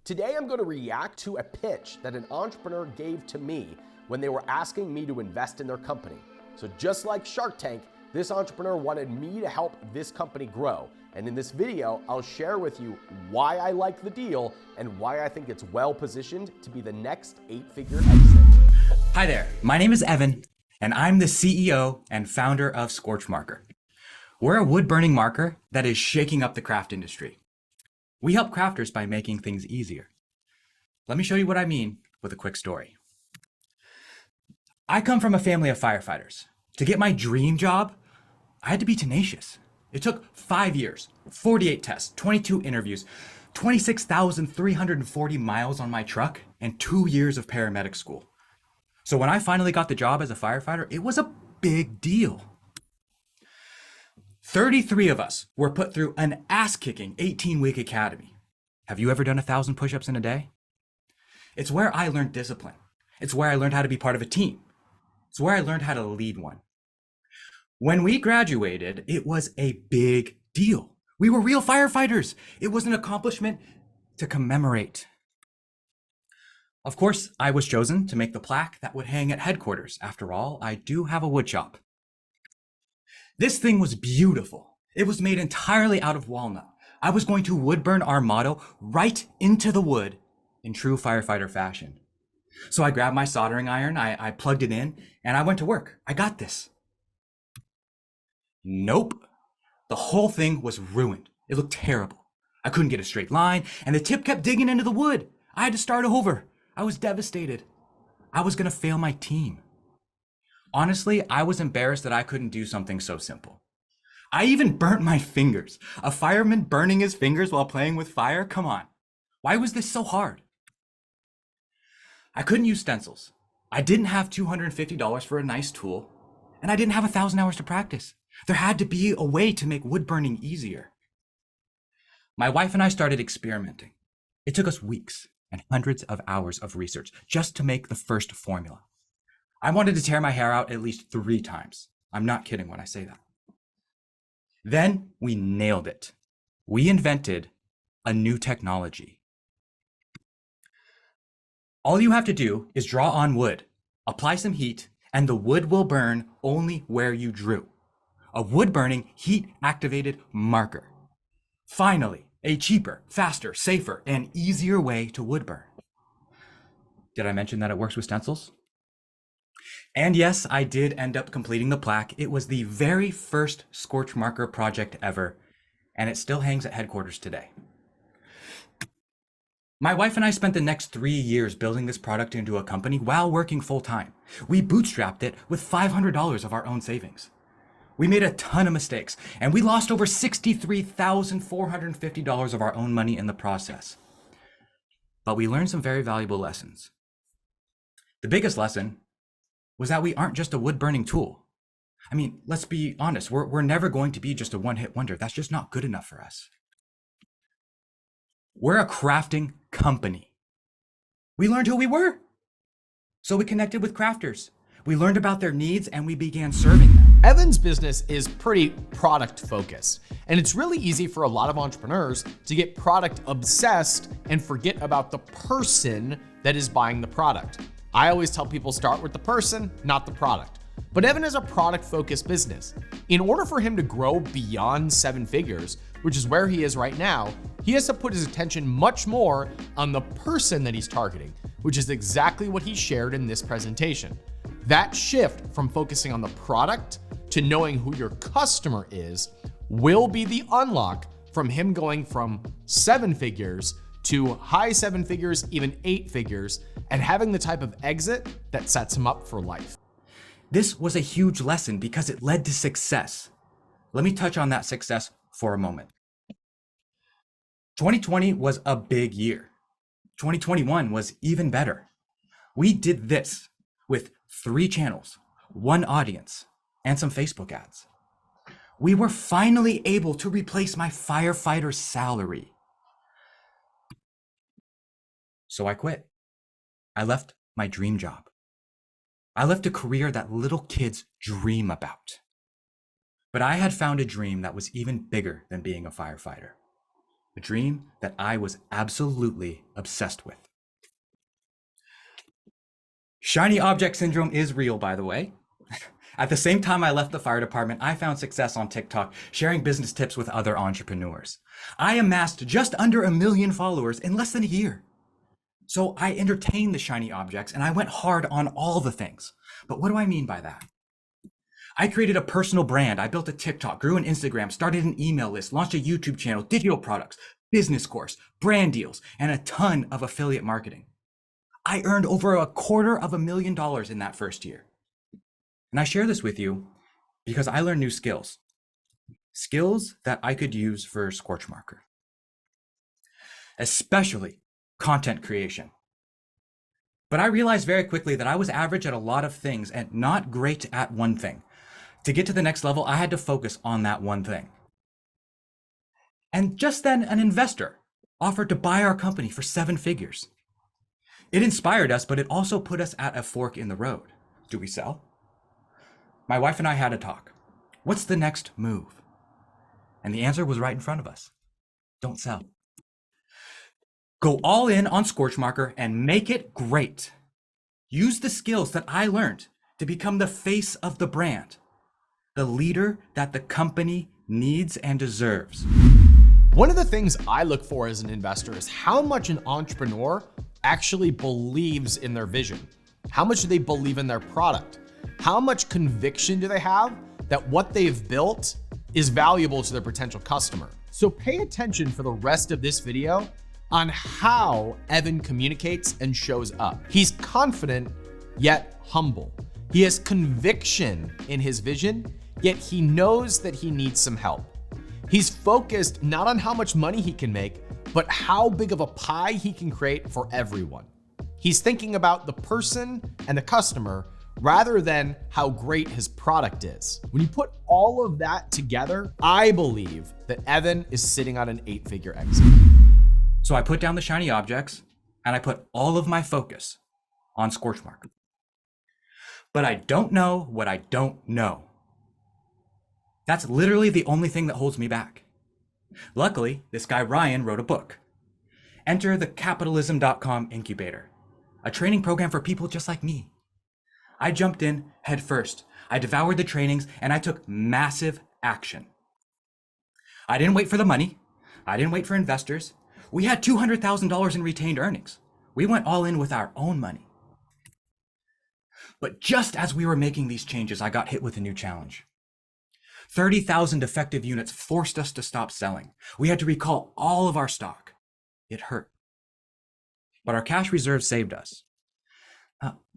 Today I'm going to react to a pitch that an entrepreneur gave to me when they were asking me to invest in their company. So just like Shark Tank, this entrepreneur wanted me to help this company grow. And in this video, I'll share with you why I like the deal and why I think it's well positioned to be the next 8-figure exit. Hi there, my name is Evan, and I'm the CEO and founder of Scorch Marker. We're a wood-burning marker that is shaking up the craft industry. We help crafters by making things easier. Let me show you what I mean with a quick story. I come from a family of firefighters. To get my dream job, I had to be tenacious. It took 5 years, 48 tests, 22 interviews, 26,340 miles on my truck, and 2 years of paramedic school. So when I finally got the job as a firefighter, it was a big deal. 33 of us were put through an ass-kicking 18-week academy. Have you ever done 1,000 push-ups in a day? It's where I learned discipline. It's where I learned how to be part of a team. It's where I learned how to lead one. When we graduated, it was a big deal. We were real firefighters. It was an accomplishment to commemorate. Of course, I was chosen to make the plaque that would hang at headquarters. After all, I do have a wood shop. This thing was beautiful. It was made entirely out of walnut. I was going to wood burn our motto right into the wood in true firefighter fashion. So I grabbed my soldering iron, I plugged it in, and I went to work. I got this. Nope. The whole thing was ruined. It looked terrible. I couldn't get a straight line, and the tip kept digging into the wood. I had to start over. I was devastated. I was going to fail my team. Honestly, I was embarrassed that I couldn't do something so simple. I even burnt my fingers. A fireman burning his fingers while playing with fire? Come on. Why was this so hard? I couldn't use stencils. I didn't have $250 for a nice tool, and I didn't have 1,000 hours to practice. There had to be a way to make wood burning easier. My wife and I started experimenting. It took us weeks and hundreds of hours of research just to make the first formula. I wanted to tear my hair out at least 3 times. I'm not kidding when I say that. Then we nailed it. We invented a new technology. All you have to do is draw on wood, apply some heat, and the wood will burn only where you drew. A wood-burning, heat-activated marker. Finally, a cheaper, faster, safer, and easier way to wood burn. Did I mention that it works with stencils? And yes, I did end up completing the plaque. It was the very first Scorch Marker project ever, and it still hangs at headquarters today. My wife and I spent the next 3 years building this product into a company while working full-time. We bootstrapped it with $500 of our own savings. We made a ton of mistakes, and we lost over $63,450 of our own money in the process. But we learned some very valuable lessons. The biggest lesson was that we aren't just a wood-burning tool. I mean, let's be honest, we're never going to be just a one-hit wonder. That's just not good enough for us. We're a crafting company. We learned who we were. So we connected with crafters. We learned about their needs and we began serving them. Evan's business is pretty product focused, and it's really easy for a lot of entrepreneurs to get product obsessed and forget about the person that is buying the product. I always tell people start with the person, not the product. But Evan is a product-focused business. In order for him to grow beyond 7 figures, which is where he is right now, he has to put his attention much more on the person that he's targeting, which is exactly what he shared in this presentation. That shift from focusing on the product to knowing who your customer is will be the unlock from him going from 7 figures to high 7 figures, even 8 figures, and having the type of exit that sets him up for life. This was a huge lesson because it led to success. Let me touch on that success for a moment. 2020 was a big year. 2021 was even better. We did this with 3 channels, 1 audience, and some Facebook ads. We were finally able to replace my firefighter salary. So I quit. I left my dream job. I left a career that little kids dream about. But I had found a dream that was even bigger than being a firefighter. a dream that I was absolutely obsessed with. Shiny object syndrome is real, by the way. At the same time I left the fire department, I found success on TikTok, sharing business tips with other entrepreneurs. I amassed just under 1 million followers in less than a year. So I entertained the shiny objects and I went hard on all the things. But what do I mean by that? I created a personal brand. I built a TikTok, grew an Instagram, started an email list, launched a YouTube channel, digital products, business course, brand deals, and a ton of affiliate marketing. I earned over $250,000 in that first year. And I share this with you because I learned new skills that I could use for Scorchmarker, especially content creation. But I realized very quickly that I was average at a lot of things and not great at one thing. To get to the next level, I had to focus on that one thing. And just then, an investor offered to buy our company for 7 figures. It inspired us, but it also put us at a fork in the road. Do we sell? My wife and I had a talk. What's the next move? And the answer was right in front of us. Don't sell. Go all in on Scorchmarker and make it great. Use the skills that I learned to become the face of the brand, the leader that the company needs and deserves. One of the things I look for as an investor is how much an entrepreneur actually believes in their vision. How much do they believe in their product? How much conviction do they have that what they've built is valuable to their potential customer? So pay attention for the rest of this video on how Evan communicates and shows up. He's confident, yet humble. He has conviction in his vision, yet he knows that he needs some help. He's focused not on how much money he can make, but how big of a pie he can create for everyone. He's thinking about the person and the customer rather than how great his product is. When you put all of that together, I believe that Evan is sitting on an 8-figure exit. So I put down the shiny objects and I put all of my focus on Scorchmarker. But I don't know what I don't know. That's literally the only thing that holds me back. Luckily, this guy Ryan wrote a book. Enter the Capitalism.com Incubator, a training program for people just like me. I jumped in head first. I devoured the trainings and I took massive action. I didn't wait for the money. I didn't wait for investors. We had $200,000 in retained earnings. We went all in with our own money. But just as we were making these changes, I got hit with a new challenge. 30,000 defective units forced us to stop selling. We had to recall all of our stock. It hurt. But our cash reserves saved us.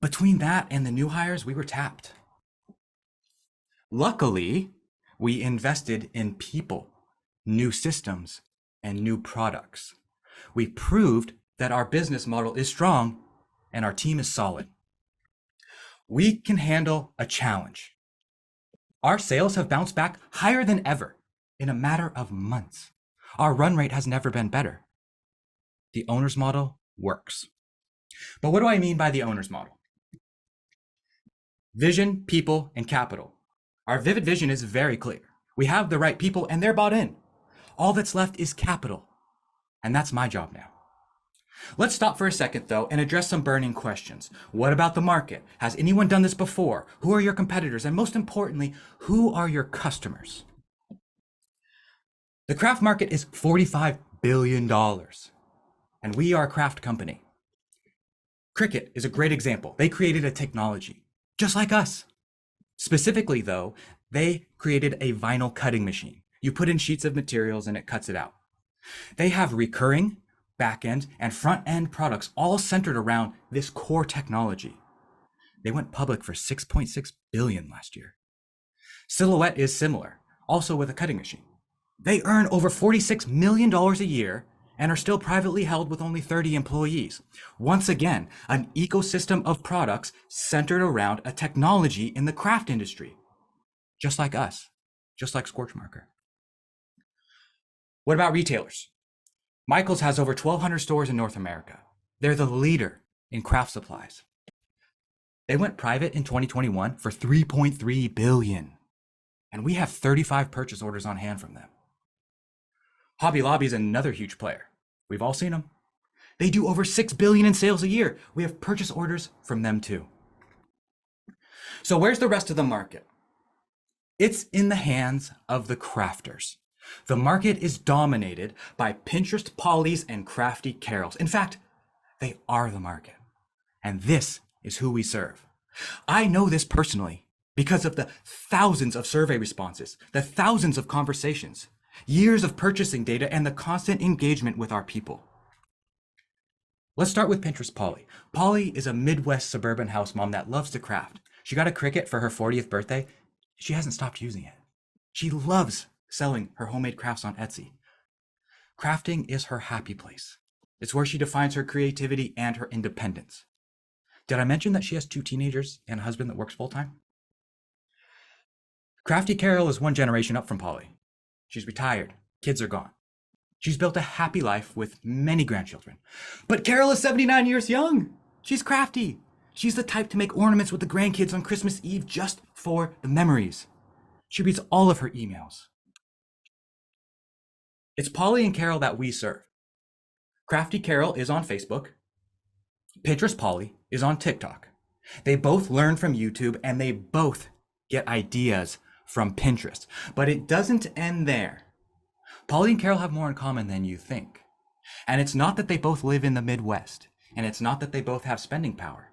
Between that and the new hires, we were tapped. Luckily, we invested in people, new systems, and new products. We proved that our business model is strong and our team is solid. We can handle a challenge. Our sales have bounced back higher than ever in a matter of months. Our run rate has never been better. The owner's model works. But what do I mean by the owner's model? Vision, people, and capital. Our vivid vision is very clear. We have the right people and they're bought in. All that's left is capital. And that's my job now. Let's stop for a second though and address some burning questions. What about the market? Has anyone done this before? Who are your competitors? And most importantly, who are your customers? The craft market is $45 billion. And we are a craft company. Cricut is a great example. They created a technology, just like us. Specifically though, they created a vinyl cutting machine. You put in sheets of materials and it cuts it out. They have recurring, back-end, and front-end products all centered around this core technology. They went public for $6.6 billion last year. Silhouette is similar, also with a cutting machine. They earn over $46 million a year and are still privately held with only 30 employees. Once again, an ecosystem of products centered around a technology in the craft industry. Just like us, just like Scorchmarker. What about retailers? Michaels has over 1,200 stores in North America. They're the leader in craft supplies. They went private in 2021 for $3.3 billion. And we have 35 purchase orders on hand from them. Hobby Lobby is another huge player. We've all seen them. They do over $6 billion in sales a year. We have purchase orders from them too. So where's the rest of the market? It's in the hands of the crafters. The market is dominated by Pinterest Pollys and Crafty Carols. In fact, they are the market. And this is who we serve. I know this personally because of the thousands of survey responses, the thousands of conversations, years of purchasing data, and the constant engagement with our people. Let's start with Pinterest Polly. Polly is a Midwest suburban house mom that loves to craft. She got a Cricut for her 40th birthday. She hasn't stopped using it. She loves selling her homemade crafts on Etsy. Crafting is her happy place. It's where she defines her creativity and her independence. Did I mention that she has 2 teenagers and a husband that works full-time? Crafty Carol is 1 generation up from Polly. She's retired. Kids are gone. She's built a happy life with many grandchildren. But Carol is 79 years young. She's crafty. She's the type to make ornaments with the grandkids on Christmas Eve just for the memories. She reads all of her emails. It's Polly and Carol that we serve. Crafty Carol is on Facebook. Pinterest Polly is on TikTok. They both learn from YouTube and they both get ideas from Pinterest. But it doesn't end there. Polly and Carol have more in common than you think. And it's not that they both live in the Midwest, and it's not that they both have spending power.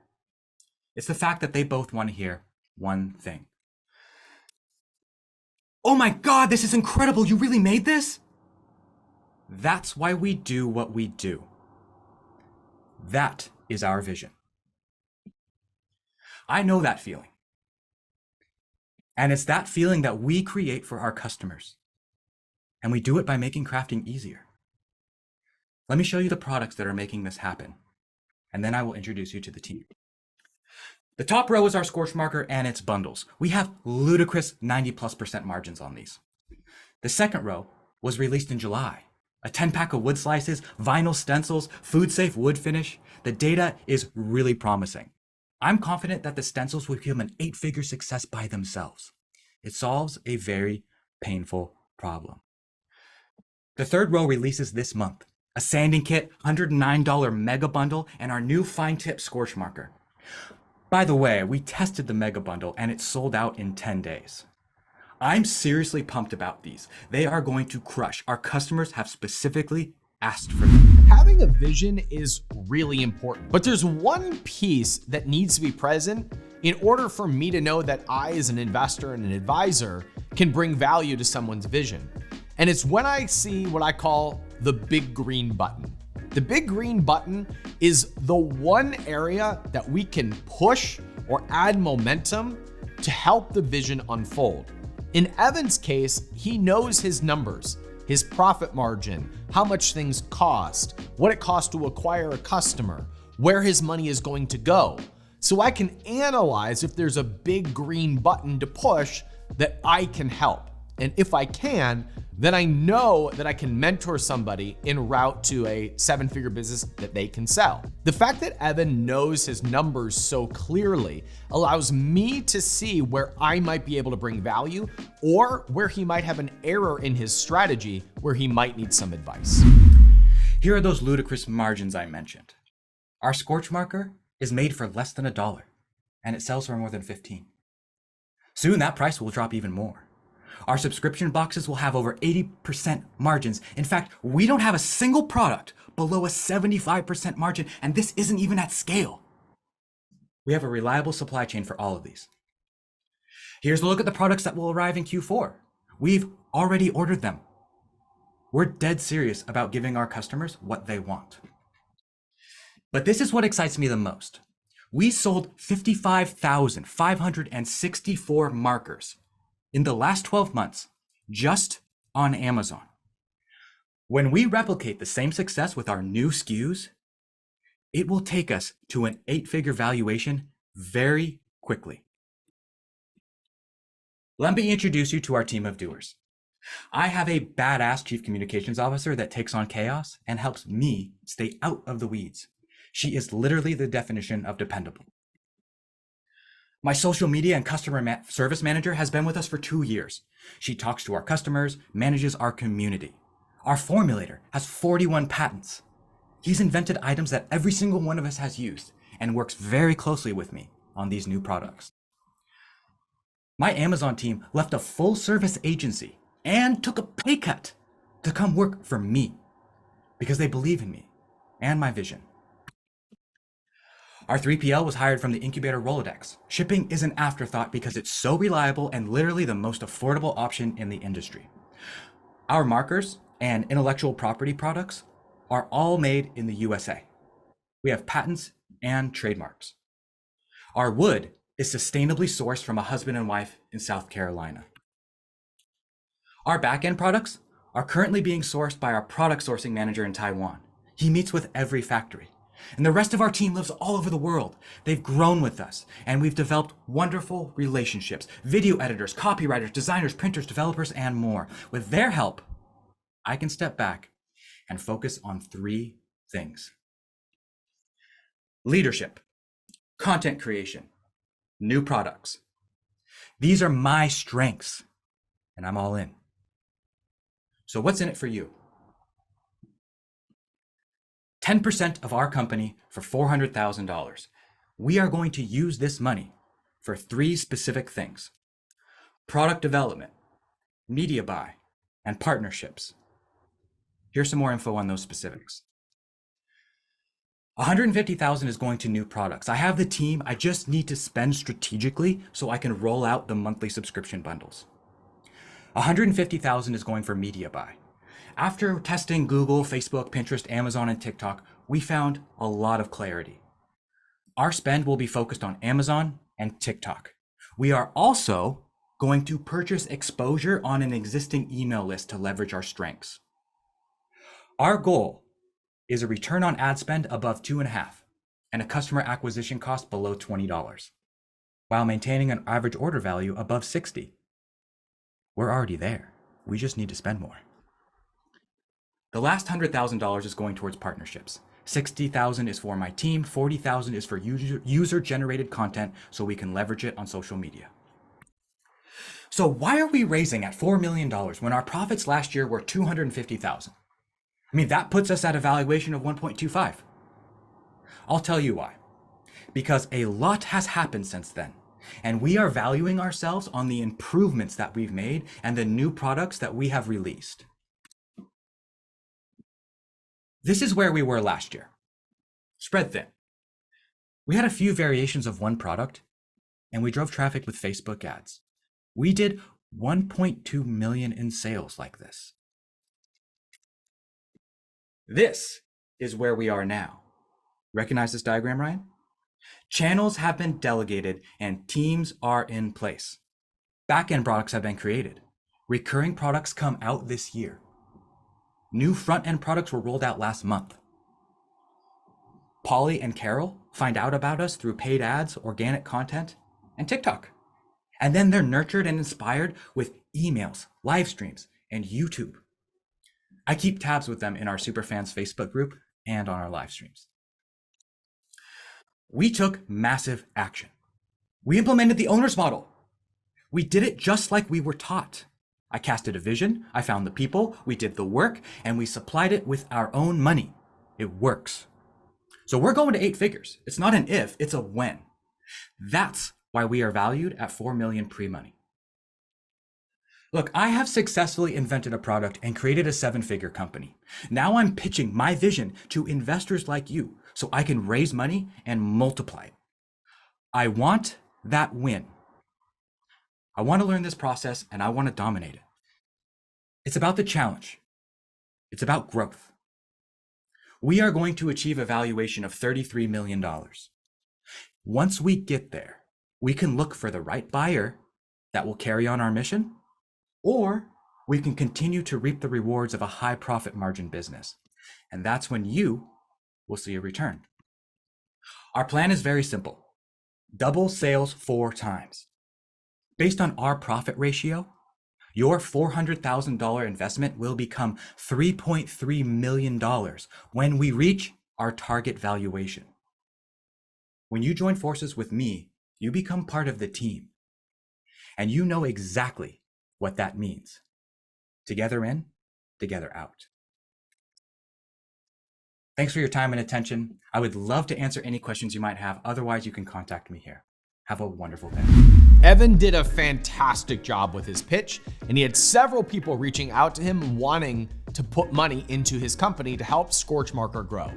It's the fact that they both want to hear one thing. Oh my God, this is incredible. You really made this? That's why we do what we do. That is our vision. I know that feeling. And it's that feeling that we create for our customers. And we do it by making crafting easier. Let me show you the products that are making this happen. And then I will introduce you to the team. The top row is our scorch marker and its bundles. We have ludicrous 90+% margins on these. The second row was released in July. A 10-pack of wood slices, vinyl stencils, food-safe wood finish. The data is really promising. I'm confident that the stencils will become an 8-figure success by themselves. It solves a very painful problem. The third row releases this month. A sanding kit, $109 mega bundle, and our new fine tip scorch marker. By the way, we tested the mega bundle and it sold out in 10 days. I'm seriously pumped about these. They are going to crush. Our customers have specifically asked for them. Having a vision is really important, but there's one piece that needs to be present in order for me to know that I, as an investor and an advisor, can bring value to someone's vision. And it's when I see what I call the big green button. The big green button is the one area that we can push or add momentum to help the vision unfold. In Evan's case, he knows his numbers, his profit margin, how much things cost, what it costs to acquire a customer, where his money is going to go. So I can analyze if there's a big green button to push that I can help. And if I can, then I know that I can mentor somebody en route to a 7-figure business that they can sell. The fact that Evan knows his numbers so clearly allows me to see where I might be able to bring value or where he might have an error in his strategy where he might need some advice. Here are those ludicrous margins I mentioned. Our scorch marker is made for less than $1 and it sells for more than 15. Soon that price will drop even more. Our subscription boxes will have over 80% margins. In fact, we don't have a single product below a 75% margin, and this isn't even at scale. We have a reliable supply chain for all of these. Here's a look at the products that will arrive in Q4. We've already ordered them. We're dead serious about giving our customers what they want. But this is what excites me the most. We sold 55,564 markers in the last 12 months, just on Amazon. When we replicate the same success with our new SKUs, it will take us to an 8-figure valuation very quickly. Let me introduce you to our team of doers. I have a badass chief communications officer that takes on chaos and helps me stay out of the weeds. She is literally the definition of dependable. My social media and customer service manager has been with us for 2 years. She talks to our customers, manages our community. Our formulator has 41 patents. He's invented items that every single one of us has used and works very closely with me on these new products. My Amazon team left a full service agency and took a pay cut to come work for me because they believe in me and my vision. Our 3PL was hired from the Incubator Rolodex. Shipping is an afterthought because it's so reliable and literally the most affordable option in the industry. Our markers and intellectual property products are all made in the USA. We have patents and trademarks. Our wood is sustainably sourced from a husband and wife in South Carolina. Our back-end products are currently being sourced by our product sourcing manager in Taiwan. He meets with every factory. And the rest of our team lives all over the world. They've grown with us, and we've developed wonderful relationships. Video editors, copywriters, designers, printers, developers, and more. With their help, I can step back and focus on 3 things: leadership, content creation, new products. These are my strengths, and I'm all in. So what's in it for you? 10% of our company for $400,000. We are going to use this money for 3 specific things: product development, media buy, and partnerships. Here's some more info on those specifics. $150,000 is going to new products. I have the team. I just need to spend strategically so I can roll out the monthly subscription bundles. $150,000 is going for media buy. After testing Google, Facebook, Pinterest, Amazon, and TikTok, we found a lot of clarity. Our spend will be focused on Amazon and TikTok. We are also going to purchase exposure on an existing email list to leverage our strengths. Our goal is a return on ad spend above 2.5 and a customer acquisition cost below $20, while maintaining an average order value above 60. We're already there. We just need to spend more. The last $100,000 is going towards partnerships. $60,000 is for my team, $40,000 is for user-generated content so we can leverage it on social media. So why are we raising at $4 million when our profits last year were $250,000? I mean, that puts us at a valuation of 1.25. I'll tell you why. Because a lot has happened since then, and we are valuing ourselves on the improvements that we've made and the new products that we have released. This is where we were last year. Spread thin. We had a few variations of one product, and we drove traffic with Facebook ads. We did 1.2 million in sales like this. This is where we are now. Recognize this diagram, Ryan? Channels have been delegated and teams are in place. Back-end products have been created. Recurring products come out this year. New front-end products were rolled out last month. Polly and Carol find out about us through paid ads, organic content, and TikTok. And then they're nurtured and inspired with emails, live streams, and YouTube. I keep tabs with them in our Superfans Facebook group and on our live streams. We took massive action. We implemented the owner's model. We did it just like we were taught. I casted a vision, I found the people, we did the work, and we supplied it with our own money. It works. So we're going to 8 figures. It's not an if, it's a when. That's why we are valued at 4 million pre-money. Look, I have successfully invented a product and created a 7-figure company. Now I'm pitching my vision to investors like you so I can raise money and multiply it. I want that win. I want to learn this process and I want to dominate it. It's about the challenge. It's about growth. We are going to achieve a valuation of $33 million. Once we get there, we can look for the right buyer that will carry on our mission, or we can continue to reap the rewards of a high profit margin business. And that's when you will see a return. Our plan is very simple. Double sales 4 times. Based on our profit ratio, your $400,000 investment will become $3.3 million when we reach our target valuation. When you join forces with me, you become part of the team. And you know exactly what that means. Together in, together out. Thanks for your time and attention. I would love to answer any questions you might have. Otherwise, you can contact me here. Have a wonderful day. Evan did a fantastic job with his pitch, and he had several people reaching out to him wanting to put money into his company to help Scorchmarker grow.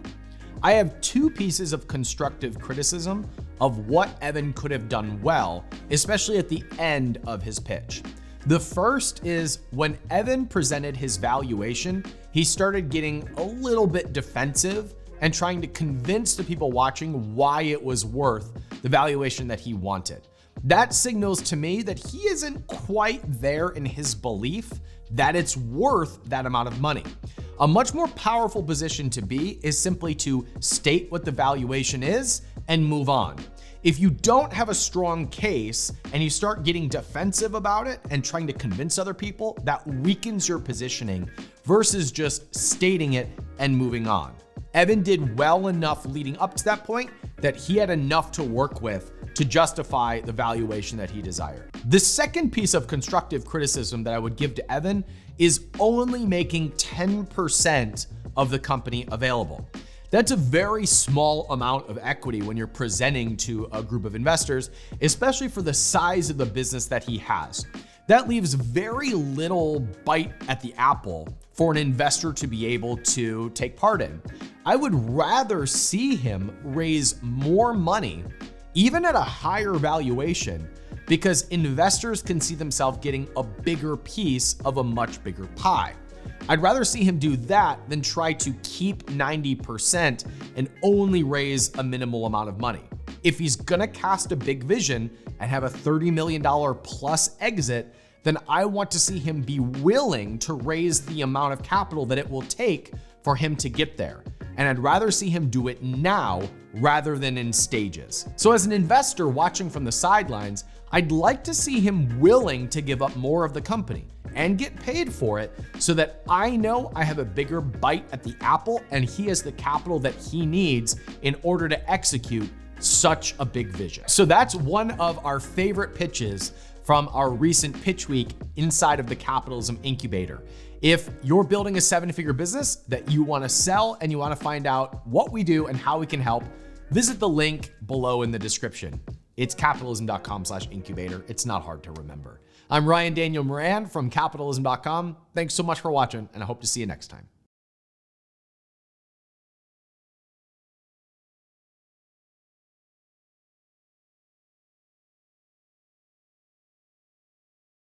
I have two pieces of constructive criticism of what Evan could have done well, especially at the end of his pitch. The first is when Evan presented his valuation, he started getting a little bit defensive and trying to convince the people watching why it was worth the valuation that he wanted. That signals to me that he isn't quite there in his belief that it's worth that amount of money. A much more powerful position to be is simply to state what the valuation is and move on. If you don't have a strong case and you start getting defensive about it and trying to convince other people, that weakens your positioning versus just stating it and moving on. Evan did well enough leading up to that point that he had enough to work with to justify the valuation that he desired. The second piece of constructive criticism that I would give to Evan is only making 10% of the company available. That's a very small amount of equity when you're presenting to a group of investors, especially for the size of the business that he has. That leaves very little bite at the apple for an investor to be able to take part in. I would rather see him raise more money, even at a higher valuation, because investors can see themselves getting a bigger piece of a much bigger pie. I'd rather see him do that than try to keep 90% and only raise a minimal amount of money. If he's gonna cast a big vision and have a $30 million plus exit, then I want to see him be willing to raise the amount of capital that it will take for him to get there. And I'd rather see him do it now rather than in stages. So as an investor watching from the sidelines, I'd like to see him willing to give up more of the company and get paid for it so that I know I have a bigger bite at the apple and he has the capital that he needs in order to execute such a big vision. So that's one of our favorite pitches from our recent pitch week inside of the Capitalism Incubator. If you're building a 7-figure business that you want to sell and you want to find out what we do and how we can help, visit the link below in the description. It's capitalism.com/incubator. It's not hard to remember. I'm Ryan Daniel Moran from capitalism.com. Thanks so much for watching, and I hope to see you next time.